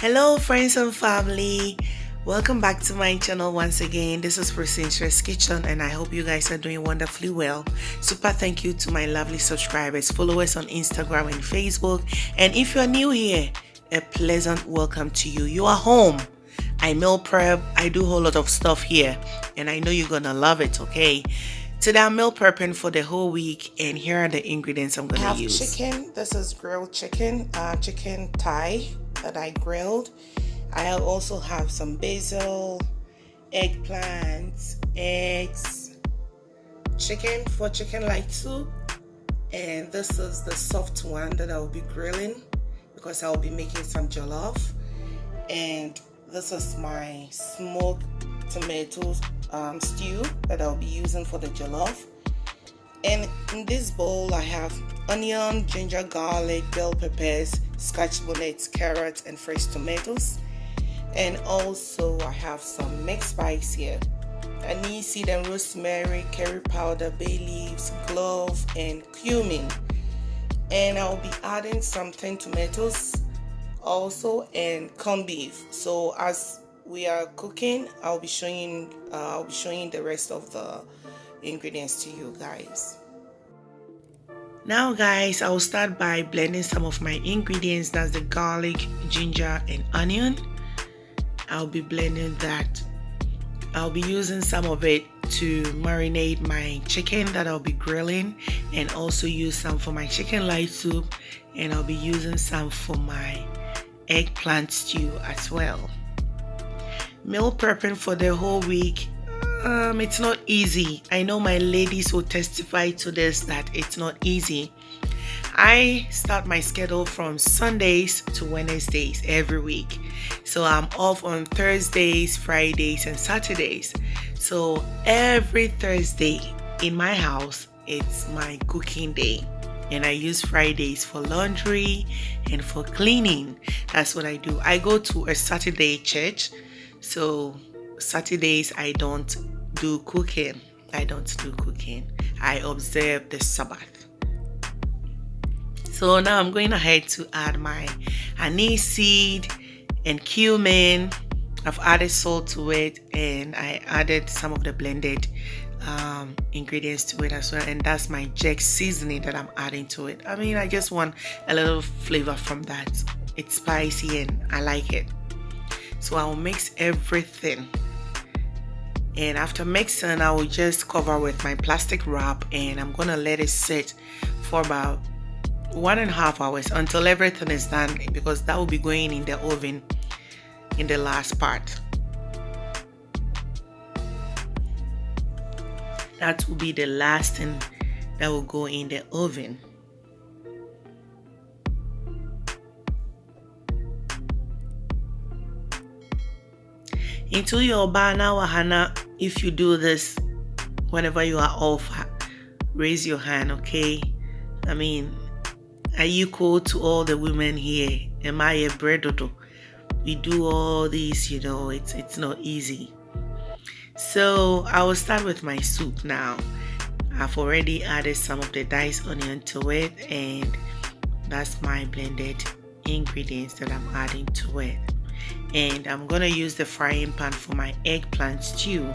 Hello friends and family, welcome back to my channel once again. This is Priscy's Kitchen and I hope you guys are doing wonderfully well. Super thank you to my lovely subscribers, followers on Instagram and Facebook, and if you're new here, a pleasant welcome to you. You are home. I meal prep, I do a whole lot of stuff here and I know you're gonna love it, okay? Today I'm meal prepping for the whole week and here are the ingredients I'm gonna use. I have chicken. This is grilled chicken, chicken thigh that I grilled. I also have some basil, eggplants, eggs, chicken for chicken light soup, and this is the soft one that I will be grilling because I will be making some jollof. And this is my smoked tomatoes stew that I'll be using for the jollof. And in this bowl I have onion, ginger, garlic, bell peppers, scotch bonnets, carrots, and fresh tomatoes. And also I have some mixed spice here: anise and rosemary, curry powder, bay leaves, clove, and cumin. And I'll be adding some 10 tomatoes also and corned beef. So as we are cooking, I'll be showing the rest of the ingredients to you guys. Now guys, I'll start by blending some of my ingredients. That's the garlic, ginger, and onion. I'll be blending that. I'll be using some of it to marinate my chicken that I'll be grilling, and also use some for my chicken light soup, and I'll be using some for my eggplant stew as well. Meal prepping for the whole week, it's not easy. I know my ladies will testify to this that it's not easy. I start my schedule from Sundays to Wednesdays every week. So I'm off on Thursdays, Fridays, and Saturdays. So every Thursday in my house, it's my cooking day. And I use Fridays for laundry and for cleaning. That's what I do. I go to a Saturday church. So Saturdays I don't do cooking. I observe the Sabbath. So now I'm going ahead to add my anise seed and cumin. I've added salt to it, and I added some of the blended ingredients to it as well, and that's my jack seasoning that I'm adding to it. I mean, I just want a little flavor from that. It's spicy and I like it. So I'll mix everything, and after mixing I will just cover with my plastic wrap, and I'm gonna let it sit for about 1.5 hours until everything is done, because that will be going in the oven in the last part. That will be the last thing that will go in the oven. Into your bana wahana, if you do this whenever you are off, raise your hand, okay? I mean, are you equal to all the women here? Am I a breadodo? We do all these, you know, it's not easy. So I will start with my soup now. I've already added some of the diced onion to it, and that's my blended ingredients that I'm adding to it. And I'm gonna use the frying pan for my eggplant stew.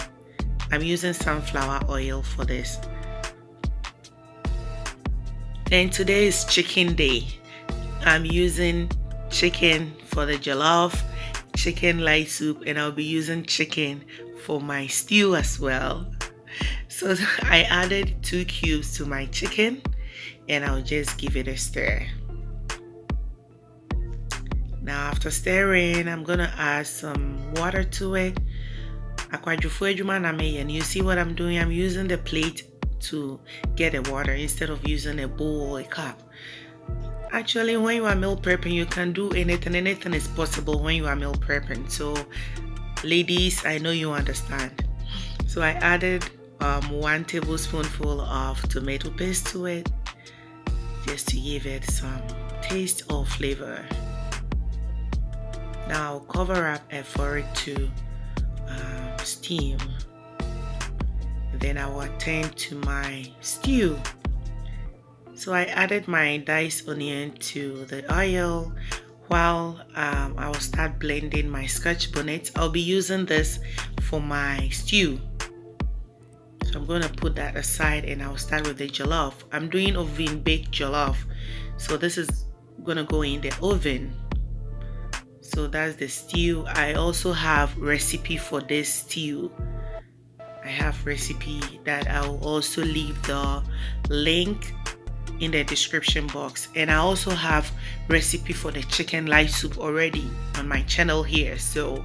I'm using sunflower oil for this. And today is chicken day. I'm using chicken for the jollof, chicken light soup, and I'll be using chicken for my stew as well. So I added 2 cubes to my chicken, and I'll just give it a stir. Now after stirring, I'm gonna add some water to it. And you see what I'm doing? I'm using the plate to get the water instead of using a bowl or a cup. Actually, when you are meal prepping, you can do anything. Anything is possible when you are meal prepping. So ladies, I know you understand. So I added 1 tablespoonful of tomato paste to it, just to give it some taste or flavor. Now I'll cover up and for it to steam. Then I will attend to my stew. So I added my diced onion to the oil while I was start blending my scotch bonnet. I'll be using this for my stew. So I'm going to put that aside and I'll start with the jollof. I'm doing oven baked jollof. So this is going to go in the oven. So that's the stew. I also have recipe for this stew. I have recipe that I will also leave the link in the description box, and I also have recipe for the chicken light soup already on my channel here, so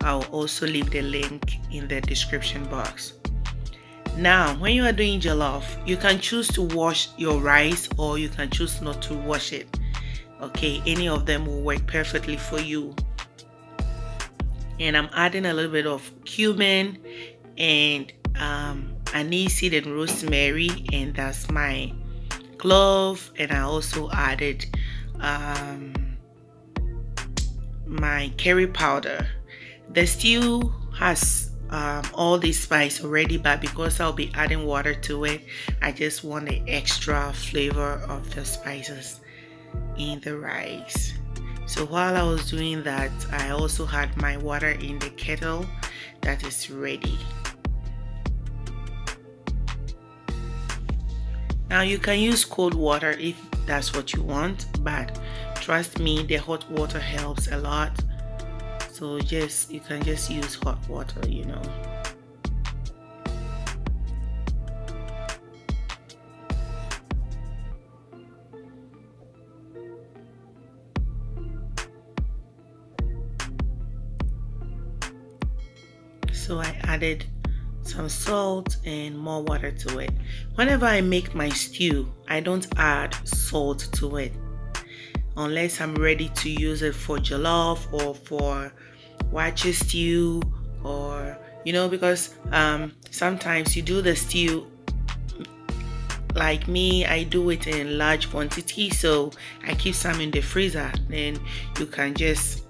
I'll also leave the link in the description box. Now when you are doing jollof, you can choose to wash your rice or you can choose not to wash it. Okay, any of them will work perfectly for you. And I'm adding a little bit of cumin and anise and rosemary, and that's my clove. And I also added my curry powder. The stew has all these spice already, but because I'll be adding water to it, I just want the extra flavor of the spices in the rice. So while I was doing that, I also had my water in the kettle that is ready. Now you can use cold water if that's what you want, but trust me, the hot water helps a lot. So you can just use hot water, you know. So I added some salt and more water to it. Whenever I make my stew, I don't add salt to it unless I'm ready to use it for jollof or for wache stew, or you know, because sometimes you do the stew like me, I do it in large quantity, so I keep some in the freezer. Then you can just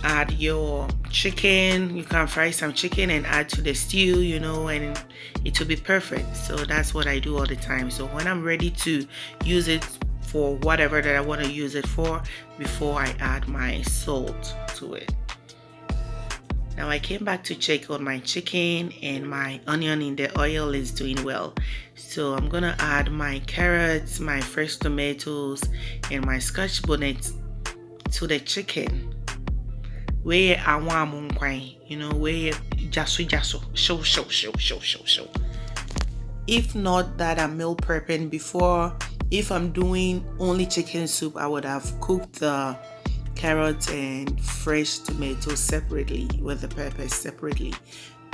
add your chicken, you can fry some chicken and add to the stew, you know, and it will be perfect. So that's what I do all the time. So when I'm ready to use it for whatever that I want to use it for, before I add my salt to it. Now I came back to check on my chicken, and my onion in the oil is doing well. So I'm gonna add my carrots, my fresh tomatoes, and my scotch bonnet to the chicken. Where I want you know, where jaso show. If not that I'm meal prepping before, if I'm doing only chicken soup, I would have cooked the carrots and fresh tomatoes separately with the peppers separately.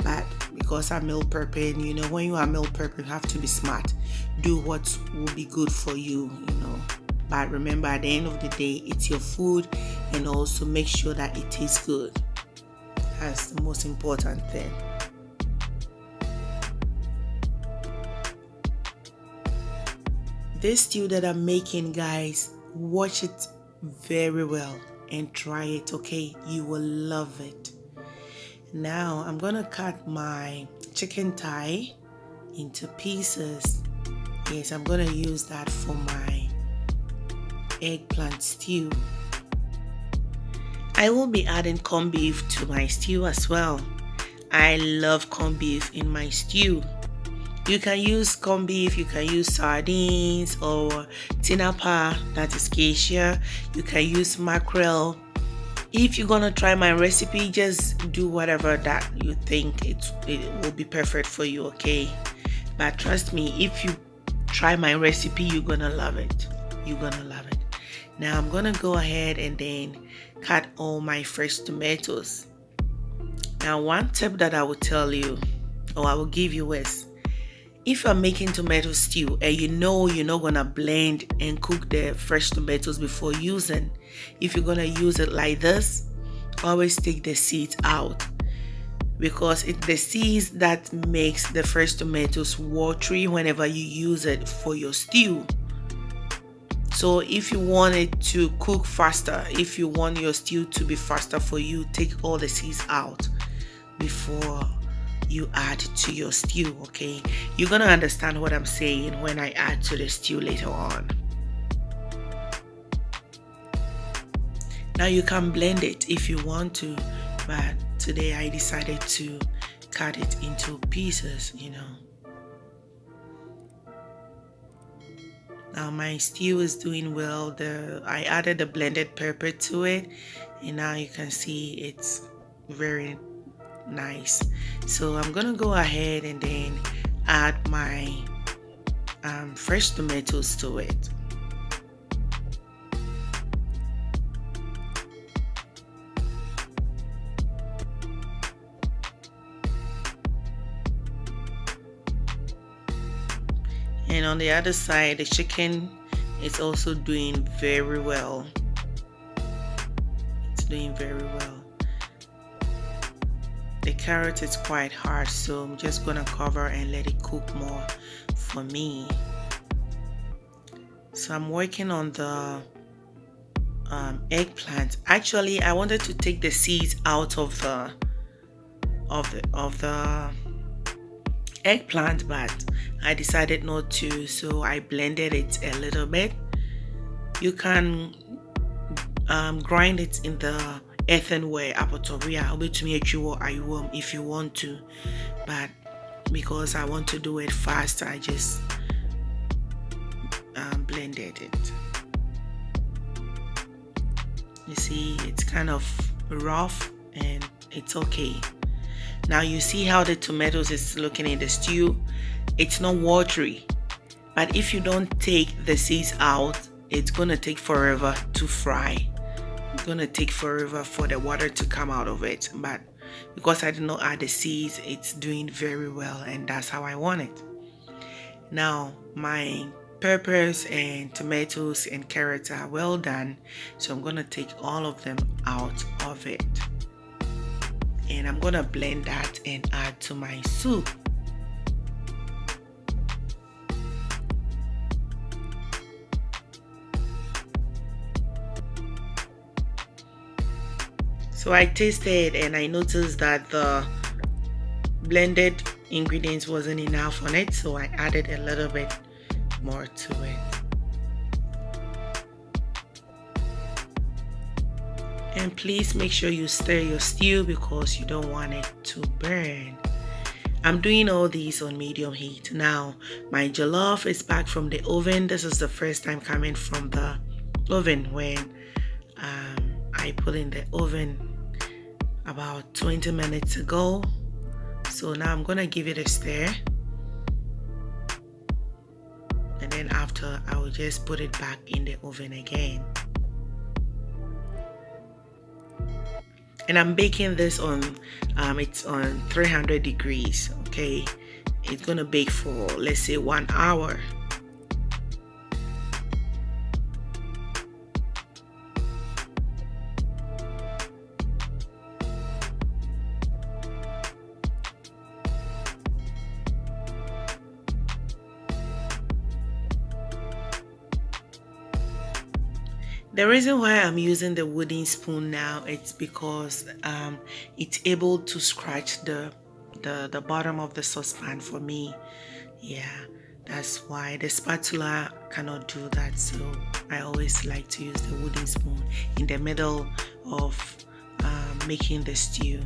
But because I'm meal prepping, you know, when you are meal prepping, you have to be smart. Do what will be good for you, you know. But remember, at the end of the day, it's your food, and also make sure that it tastes good. That's the most important thing. This stew that I'm making, guys, watch it very well and try it, okay? You will love it. Now I'm gonna cut my chicken thigh into pieces. Yes, I'm gonna use that for my eggplant stew. I will be adding corned beef to my stew as well. I love corned beef in my stew. You can use corned beef, you can use sardines or tinapa, that is cassia. You can use mackerel. If you're gonna try my recipe, just do whatever that you think it will be perfect for you, okay? But trust me, if you try my recipe, you're gonna love it. You're gonna love it. Now I'm gonna go ahead and then cut all my fresh tomatoes. Now one tip that I will tell you, or I will give you, is if you're making tomato stew and you know you're not gonna blend and cook the fresh tomatoes before using, if you're gonna use it like this, always take the seeds out, because it's the seeds that makes the fresh tomatoes watery whenever you use it for your stew. So if you want it to cook faster, if you want your stew to be faster for you, take all the seeds out before you add to your stew, okay? You're gonna understand what I'm saying when I add to the stew later on. Now you can blend it if you want to, but today I decided to cut it into pieces, you know. Now my stew is doing well. I added the blended pepper to it, and now you can see it's very nice. So I'm gonna go ahead and then add my fresh tomatoes to it. And on the other side, the chicken is also doing very well. It's doing very well. The carrot is quite hard, so I'm just gonna cover and let it cook more for me. So I'm working on the eggplant. Actually, I wanted to take the seeds out of the eggplant, but I decided not to, so I blended it a little bit. You can grind it in the earthenware apatoria if you want to, but because I want to do it fast, I just blended it. You see, it's kind of rough and it's okay. Now you see how the tomatoes is looking in the stew. It's not watery, but if you don't take the seeds out, it's gonna take forever to fry. It's gonna take forever for the water to come out of it, but because I did not add the seeds, it's doing very well, and that's how I want it. Now my peppers and tomatoes and carrots are well done, so I'm gonna take all of them out of it, and I'm gonna blend that and add to my soup. So I tasted and I noticed that the blended ingredients wasn't enough on it, so I added a little bit more to it. And please make sure you stir your stew because you don't want it to burn. I'm doing all these on medium heat. Now my jollof is back from the oven. This is the first time coming from the oven when I put in the oven about 20 minutes ago. So now I'm gonna give it a stir, and then after I will just put it back in the oven again. And I'm baking this on it's on 300 degrees. Okay, it's gonna bake for, let's say, 1 hour. The reason why I'm using the wooden spoon now, it's because it's able to scratch the bottom of the saucepan for me. Yeah, that's why the spatula cannot do that, so I always like to use the wooden spoon in the middle of making the stew.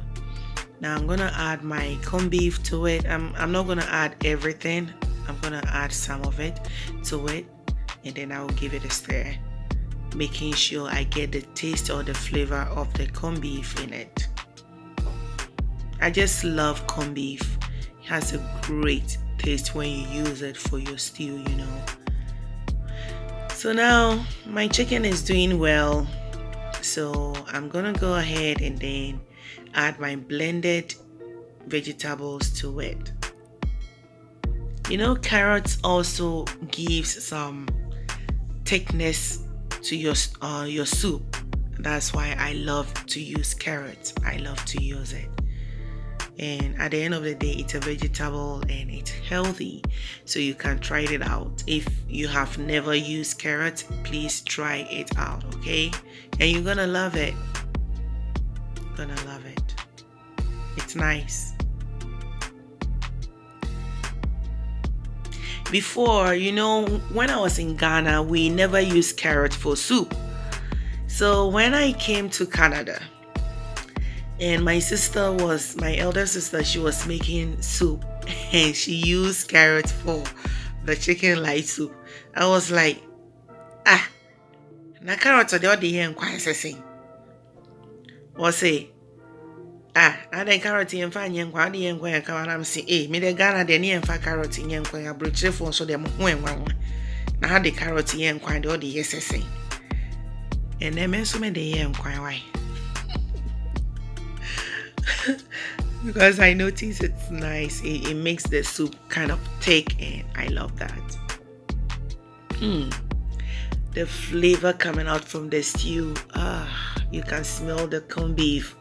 Now I'm gonna add my corned beef to it. I'm not gonna add everything. I'm gonna add some of it to it, and then I will give it a stir, making sure I get the taste or the flavor of the corned beef in it. I just love corned beef. It has a great taste when you use it for your stew, you know. So now my chicken is doing well, so I'm gonna go ahead and then add my blended vegetables to it. You know, carrots also gives some thickness to your soup. That's why I love to use carrots. I love to use it. And at the end of the day, it's a vegetable and it's healthy, so you can try it out. If you have never used carrots, please try it out, okay? And you're gonna love it. Gonna love it. It's nice. Before, you know, when I was in Ghana, we never used carrot for soup. So when I came to Canada, and my elder sister, she was making soup and she used carrots for the chicken light soup. I was like, ah, na carrots are the other here and quite say. Or say, ah, I then carrot and find young one and go and come and say, eh, me the Ghana the near and fa carrot in young quay a bridge for so them when one. Now had the carrot and quite the other yes say. And then men so many the and quite why. Because I notice it's nice. It makes the soup kind of thick and I love that. The flavor coming out from the stew. You can smell the corned beef.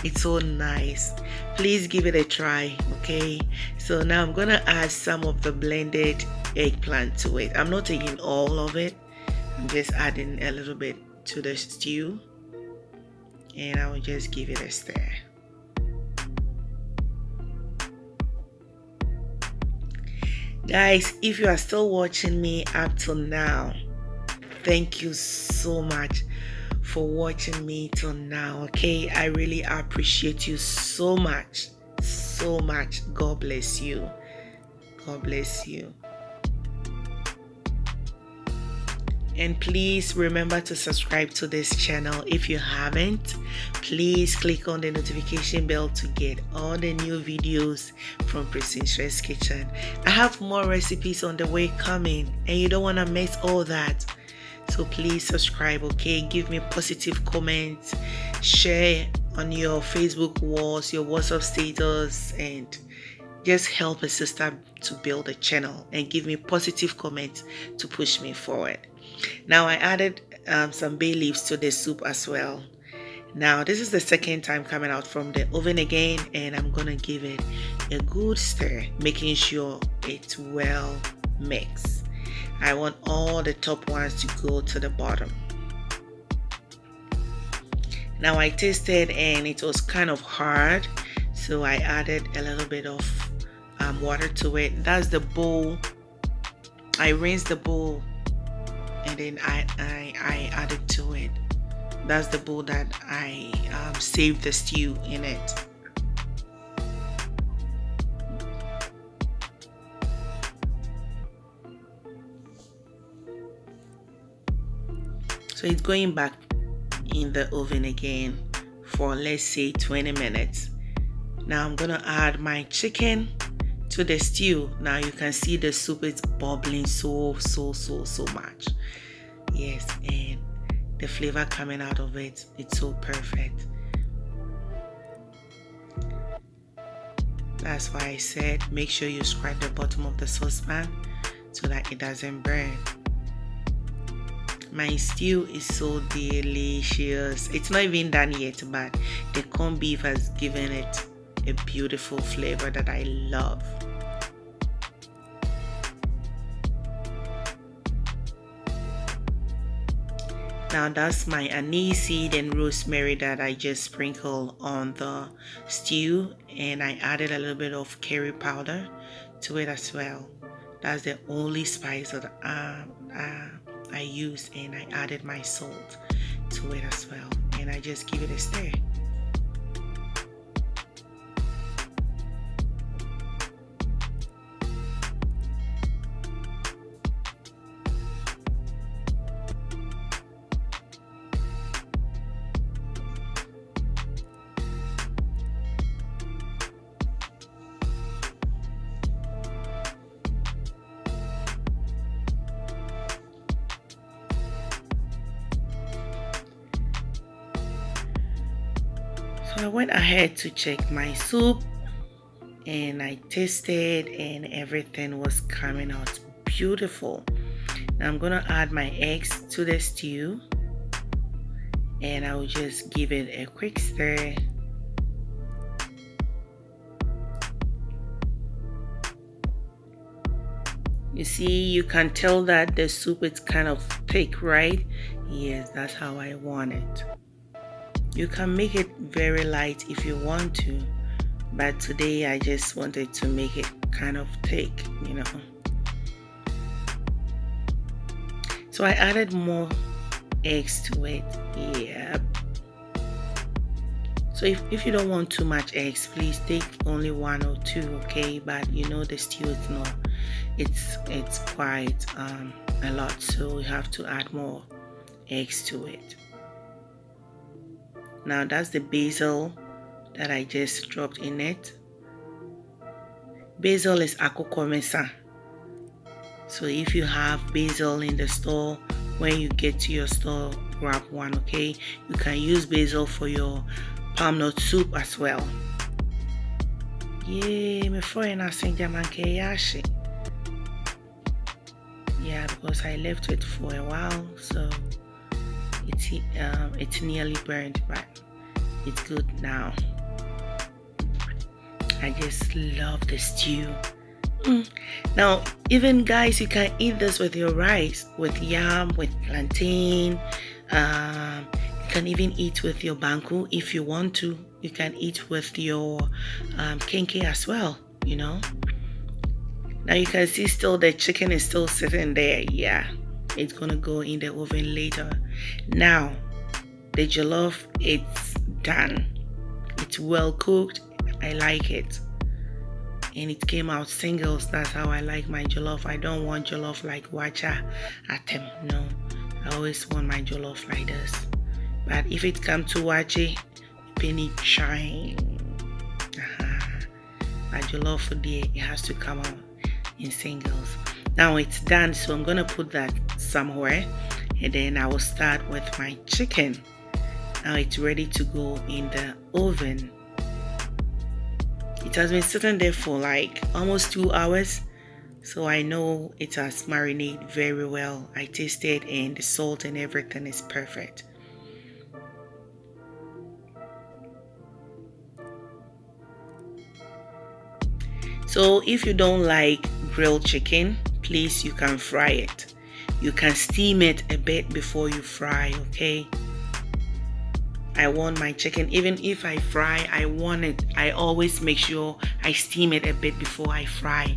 It's so nice. Please give it a try, okay? So now I'm gonna add some of the blended eggplant to it. I'm not taking all of it. I'm just adding a little bit to the stew. And I will just give it a stir. Guys, if you are still watching me up till now, thank you so much for watching me till now, okay? I really appreciate you so much. God bless you. God bless you. And please remember to subscribe to this channel if you haven't. Please click on the notification bell to get all the new videos from Priscy's Kitchen. I have more recipes on the way coming and you don't want to miss all that. So please subscribe, okay? Give me positive comments, share on your Facebook walls, your WhatsApp status, and just help a sister to build a channel and give me positive comments to push me forward. Now I added some bay leaves to the soup as well. Now this is the second time coming out from the oven again, and I'm gonna give it a good stir, making sure it's well mixed. I want all the top ones to go to the bottom. Now I tasted and it was kind of hard, so I added a little bit of water to it. That's the bowl. I rinsed the bowl and then I added to it. That's the bowl that I saved the stew in it. So it's going back in the oven again for, let's say, 20 minutes. Now I'm gonna add my chicken to the stew. Now you can see the soup is bubbling so much. Yes, and the flavor coming out of it, it's so perfect. That's why I said make sure you scrape the bottom of the saucepan so that it doesn't burn. My stew is so delicious. It's not even done yet, but the corned beef has given it a beautiful flavor that I love. Now that's my anise seed and rosemary that I just sprinkled on the stew, and I added a little bit of curry powder to it as well. That's the only spice that I used, and I added my salt to it as well, and I just give it a stir. So I went ahead to check my soup and I tasted and everything was coming out beautiful. Now I'm gonna add my eggs to the stew and I will just give it a quick stir. You see, you can tell that the soup is kind of thick, right? Yes, that's how I want it. You can make it very light if you want to, but today I just wanted to make it kind of thick, you know. So I added more eggs to it. Yep. So if you don't want too much eggs, please take only 1 or 2, okay? But you know the stew is not, it's quite a lot, so you have to add more eggs to it. Now that's the basil that I just dropped in it. Basil is akoko mesa. So if you have basil in the store, when you get to your store, grab one, okay? You can use basil for your palm nut soup as well. Yeah, my friend, I think yashi. Yeah, because I left it for a while, so it's nearly burnt, but it's good now. I just love the stew. Now, even guys, you can eat this with your rice, with yam, with plantain. You can even eat with your banku if you want to. You can eat with your kenke as well, you know. Now you can see still the chicken is still sitting there. Yeah, it's gonna go in the oven later. Now, the jollof, it's done. It's well cooked. I like it. And it came out singles. That's how I like my jollof. I don't want jollof like wacha atem. No, I always want my jollof like this. But if it comes to wache, penny shine. My jollof for there, it has to come out in singles. Now it's done, so I'm gonna put that somewhere, and then I will start with my chicken. Now it's ready to go in the oven. It has been sitting there for like almost 2 hours, so I know it has marinated very well. I tasted and the salt and everything is perfect. So if you don't like grilled chicken, please, you can fry it. You can steam it a bit before you fry, okay? I want my chicken, even if I fry, I always make sure I steam it a bit before I fry.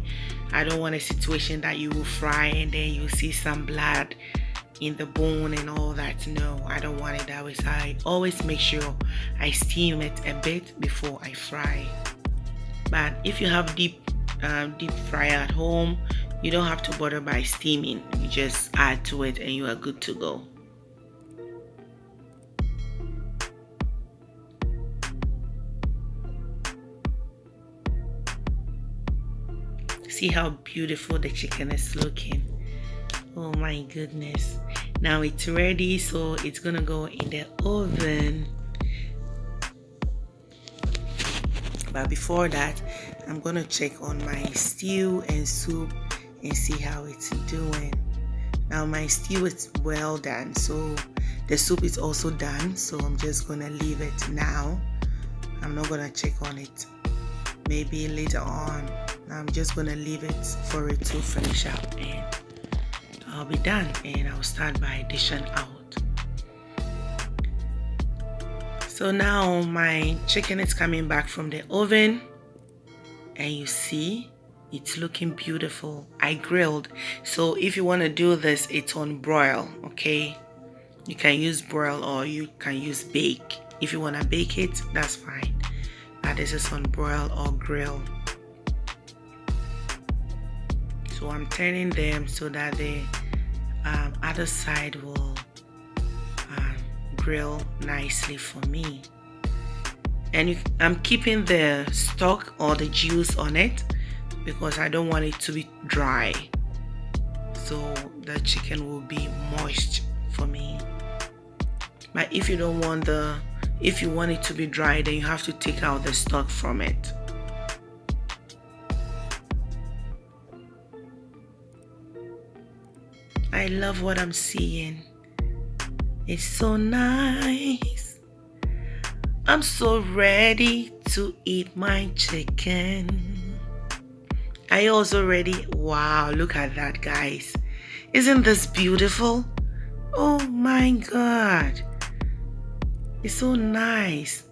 I don't want a situation that you will fry and then you see some blood in the bone and all that. No, I don't want it that way. So I always make sure I steam it a bit before I fry. But if you have deep fryer at home, you don't have to bother by steaming. You just add to it and you are good to go. See how beautiful the chicken is looking. Oh my goodness. Now it's ready, so it's gonna go in the oven. But before that, I'm gonna check on my stew and soup and see how it's doing. Now my stew is well done, so the soup is also done, so I'm just gonna leave it now. I'm not gonna check on it maybe later on. I'm just gonna leave it for it to finish up and I'll be done, and I'll start by dishing out. So now my chicken is coming back from the oven, and you see it's looking beautiful. I grilled, so if you want to do this, it's on broil, okay? You can use broil or you can use bake. If you want to bake it, that's fine, but this is on broil or grill. So I'm turning them so that the other side will grill nicely for me. And I'm keeping the stock or the juice on it because I don't want it to be dry. So the chicken will be moist for me. But if you don't want if you want it to be dry, then you have to take out the stock from it. I love what I'm seeing. It's so nice. I'm so ready to eat my chicken. Are you also ready? Wow, look at that, guys. Isn't this beautiful? Oh my God. It's so nice.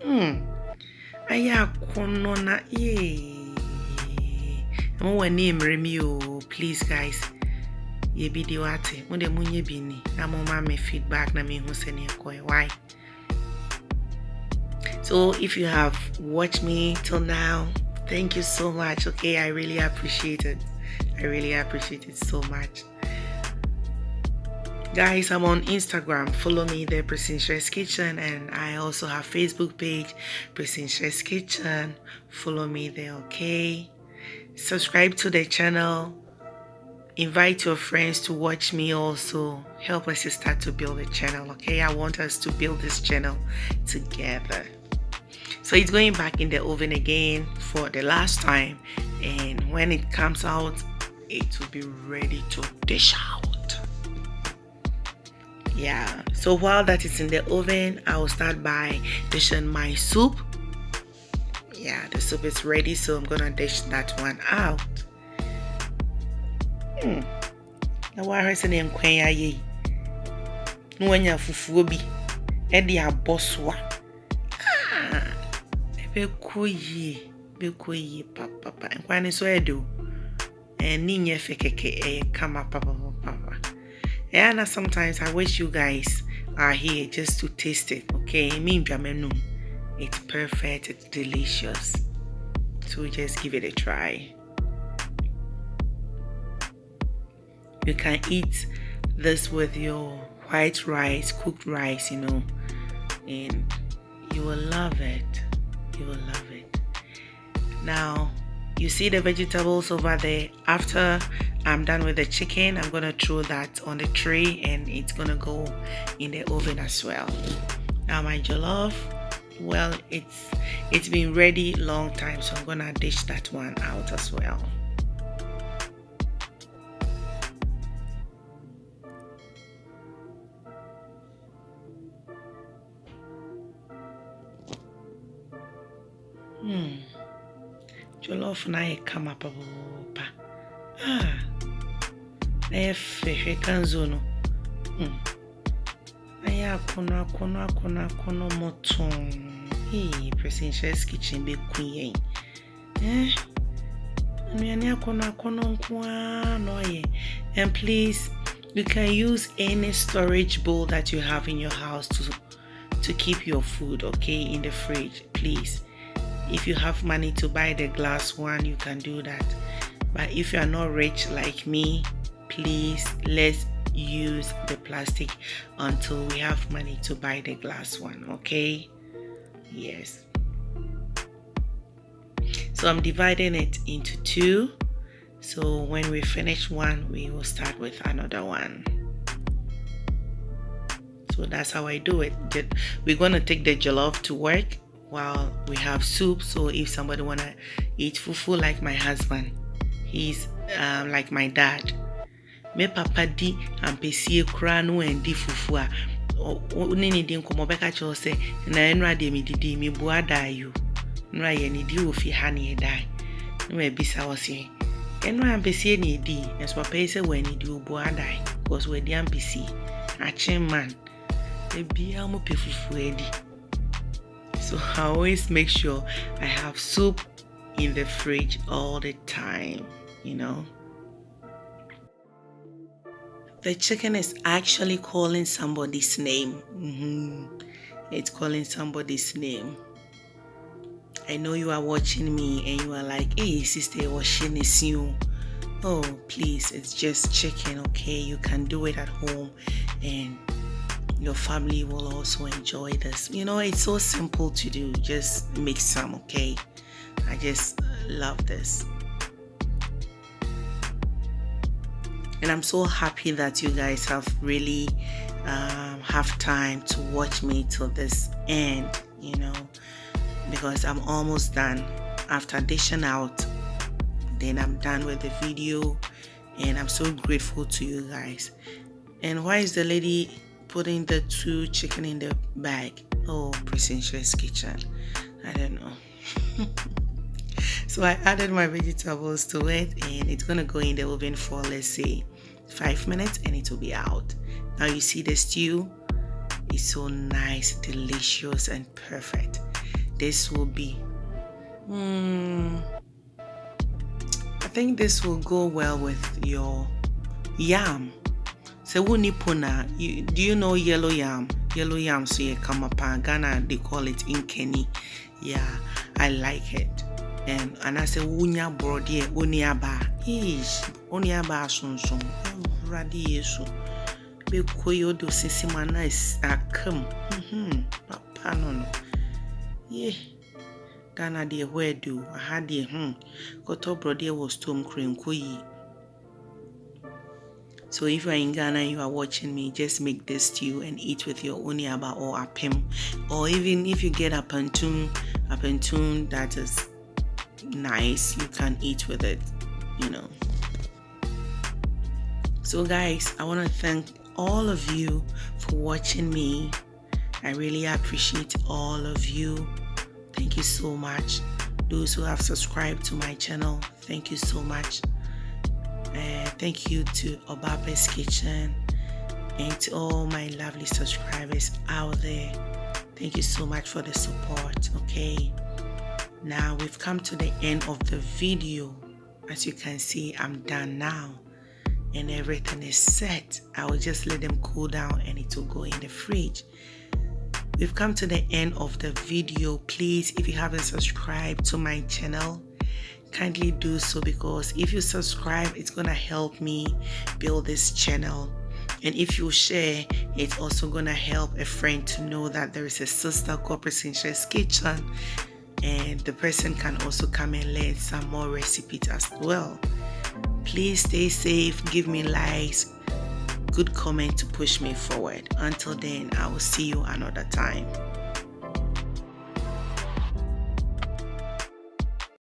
Please, guys. ye video ate mo de munye bi ni na mo ma me feedback na me hu se ne koy why. So if you have watched me till now, thank you so much. Okay, I really appreciate it. I really appreciate it so much. Guys, I'm on Instagram. Follow me there, Priscy's Kitchen, and I also have Facebook page, Priscy's Kitchen. Follow me there, okay? Subscribe to the channel. Invite your friends to watch me also. Help us to start to build the channel, okay? I want us to build this channel together. So it's going back in the oven again for the last time, and when it comes out, it will be ready to dish out. Yeah, so while that is in the oven, I will start by dishing my soup. Yeah, the soup is ready, so I'm gonna dish that one out. Now what is the name? Kwenya ye. Nwanya fufuo bi. Edi aboswa. Bekoyi papa. Nkwane so edo. Ninye fekeke kama papa. And sometimes I wish you guys are here just to taste it, okay? It's perfect, it's delicious. So just give it a try. You can eat this with your white rice, cooked rice, you know, and you will love it. You will love it. Now, you see the vegetables over there. After I'm done with the chicken, I'm gonna throw that on the tray and it's gonna go in the oven as well. Now my jollof, well, it's been ready long time, so I'm gonna dish that one out as well. Jollof na come up pa. Efe kanzo no. Aya kono moton. Priscy's Kitchen be queen. And please, you can use any storage bowl that you have in your house to keep your food, okay, in the fridge, please. If you have money to buy the glass one, you can do that. But if you are not rich like me, please, let's use the plastic until we have money to buy the glass one, okay? Yes. So I'm dividing it into two. So when we finish one, we will start with another one. So that's how I do it. We're going to take the jollof to work while we have soup. So if somebody wanna eat fufu like my husband, he's like my dad. Me papa di ampesi ekura no endi fufu a onini di nkomo beka cho se na enra de mi didi mi bua dayo nra ye ni di ofi ha ne dai no e bisa wose enra ampesi ni di yes papa say when ni di obua dai because we di ampesi achen man e bia mo pe fufu edi. So I always make sure I have soup in the fridge all the time, you know. The chicken is actually calling somebody's name. It's calling somebody's name. I know you are watching me and you are like, hey sister, washing is you. Oh, please, it's just chicken, okay? You can do it at home and your family will also enjoy this. You know, it's so simple to do. Just make some, okay? I just love this. And I'm so happy that you guys have really have time to watch me till this end, you know, because I'm almost done. After dishing out, then I'm done with the video, and I'm so grateful to you guys. And why is the lady putting the two chicken in the bag? Oh, Priscy's Kitchen. I don't know. So I added my vegetables to it, and it's gonna go in the oven for, let's say, 5 minutes, and it will be out. Now you see the stew is so nice, delicious, and perfect. This will be I think this will go well with your yam. So wuni puna, do you know yellow yam? Yellow yam, so you come up Ghana, they call it inkeni. Yeah, I like it. And I say wunya brody uniaba. Ish, uniaba sunsun. Radi yesu. Be koyo do sisimana is akam. Papa no. Yeah. Ghana de where do I had the koto brody was tom cream koyi. So if you're in Ghana and you are watching me, just make this stew and eat with your oniaba or apim. Or even if you get a pantun that is nice, you can eat with it, you know. So guys, I want to thank all of you for watching me. I really appreciate all of you. Thank you so much. Those who have subscribed to my channel, thank you so much. Thank you to Obape's Kitchen and to all my lovely subscribers out there. Thank you so much for the support. Okay, now we've come to the end of the video. As you can see, I'm done now and everything is set. I will just let them cool down and it will go in the fridge. We've come to the end of the video. Please, if you haven't subscribed to my channel, kindly do so, because if you subscribe, it's gonna help me build this channel. And if you share, it's also gonna help a friend to know that there is a sister called Priscy's Kitchen, and the person can also come and learn some more recipes as well. Please stay safe, give me likes, good comment to push me forward. Until then, I will see you another time.